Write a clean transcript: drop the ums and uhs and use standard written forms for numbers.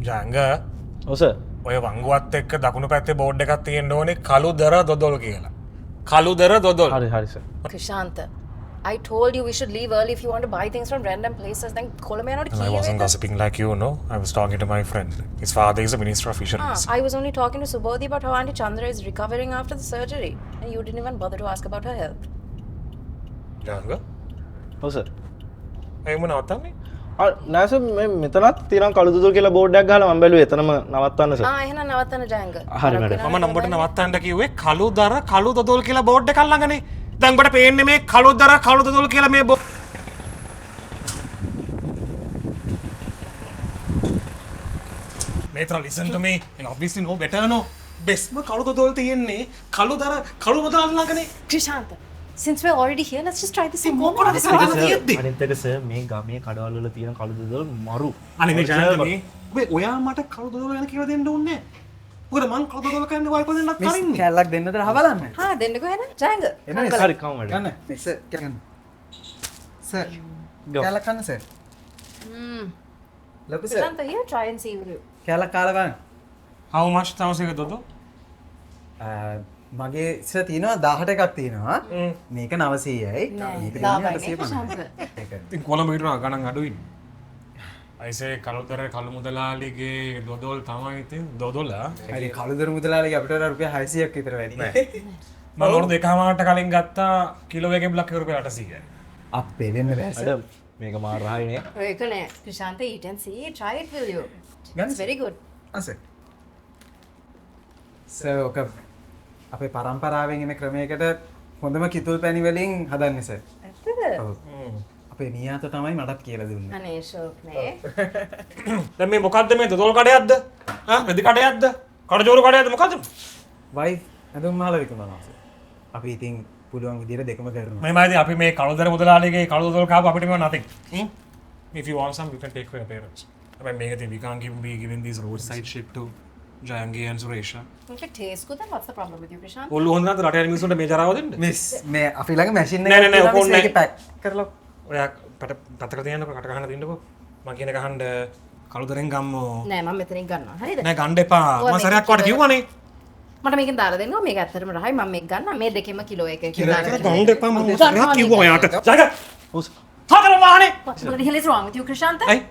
ජංග ඔස ඔය වංගුවත් එක්ක දකුණු පැත්තේ බෝඩ් එකක් තියෙන්න ඕනේ කළුදර දොදොල් කියලා. කළුදර දොදොල්. හරි හරිස Krishanta, I told you we should leave early if you want to buy things from random places. Then Kolomaya not I wasn't gossiping like you, no. I was talking to my friend. His father is a minister of fisheries. I was only talking to Subodhi about how Auntie Chandra is recovering after the surgery. And you didn't even bother to ask about her health. ජංග ඔස එහෙම නවත්තන්නේ? නැස මෙතනත් තියන කළුදුර කියලා බෝඩ්ඩක් ගහලා මම බැලුවේ එතනම නවත්තන්න sir. එහෙනම් නවත්තන්න ජයංග. හරි මැඩම්. මම නම්බරට නවත්තන්න කිව්වේ කළුදර කළු දොදොල් කියලා බෝඩ් එකක් ළඟනේ. දැන් ඔබට පේන්නේ මේ කළුදර කළු දොදොල් කියලා මේ Netra, listen to me. You obviously know better, no? Bestම කළු දොදොල් තියෙන්නේ කළුදර කළු දොදොල් ළඟනේ. Krishanta, since we're already here, let's just try this ඉතින් and මොකටද සරල තියෙද්දි? අනිත් එක සර් මේ ගමේ කඩවල වල තියෙන කළුදුර මරු. අනේ මේ ජයන්ත මේ ඔබ ඔයා මට කළු දොදොල් ගැන කියලා දෙන්න ඕනේ නැහැ. මොකද මං කළු දොදොල් කන්නේ වයිප දෙන්නක් කරින්නේ. කැල්ලක් දෙන්නද රහ බලන්න. Ha, දෙන්නකෝ එහෙනම් ජයංග. හරි කවුම මැඩම්. ගන්න. සර් ගන්න. Sir Go. කැල්ලක් කන්න සර්. ලොකු sir Krishanta, here, try and see you. කැල්ලක් කාලා බලන්න. How much තවස එක දොදොල්? මගේ ඉස්සර තියෙනවා 18 එකක් තියෙනවා. මේක 900යි. මේක දෙන්නේ 850. Krishanta. ඒක. ඉතින් කොළඹ හිටුණා ගණන් අඩුයිනේ. අයිසේ කළුතර කළු මුදලාලිගේ දොදොල් තමයි ඉතින් දොදොල. හරි කළුදර මුදලාලිගේ අපිට වඩා රුපියල් 600ක් විතර වැඩි. මම අවුරුදු දෙකමාරට කලින් ගත්තා කිලෝ එකකින් බ්ලොක් රුපියල් 800යි. අපේ දෙන්න බෑ සර්. මැඩම් මේක මාර රහයිනේ. ඒක නෑ. Krishanta, eat and see. Try it, will you? ගන්න It's very good. Sir. Sir ඔක අපේ පරම්පරාවෙන් එන ක්‍රමයකට හොඳම කිතුල් පැණි වලින් හදන්නේ සර්. ඇත්තද? ඔව්. අපේ මීයාත තමයි මටත් කියලා දුන්නේ. අනේ ෂෝක් නේ. දැන් මේ මොකද්ද මේ දොදොල් කඩයක්ද? රෙදි කඩයක්ද? කඩජෝරු කඩයක්ද මොකද්ද? වයිෆ් ඇඳුම් මහල විකුණනවා සර්. අපි ඉතින් පුළුවන් විදිහට දෙකම කරනවා. මේ මාදී අපි මේ කළුතර මුදලාලිගේ කළු දොදොල් කාපු අපිට මේව nothing. If you want some you can take for your parents. හැබැයි මේක තියෙන we can't be giving these roadside shit to Jayangi and Suresha. If it tastes good, then what's the problem with you, Krishanta? ඔල්ලු හොඳ නැද්ද රටේ මිනිස්සුන්ට මේ ජරාව දෙන්න? Miss මේ අපි ළඟ මැෂින් නෑ, නෑ, නෑ, තියෙනවා මිස්, ඕකෝන් මේක පැක් කරලා ඔයා පැත්තකට තියන්නකෝ කට ගහන්න තින්නකෝ. මම කියන එක අහන්න කළුතරෙන් ගම්මෝ. නෑ මම මෙතනින් ගන්නවා. හරිද? නෑ ගන්න එපා. මම සරයක් වට කිව්වනේ. මට මේකෙන් දාලා දෙන්නවා. මේක ඇත්තටම රහයි. මම මේක ගන්නවා. මේ දෙකෙම කිලෝ එකක ගන්න එපා මම සරයක් කිව්වා ඔයාට. ජයක ඔස හතර වාහනේ. What the hell is wrong with you, Krishanta? ඇයි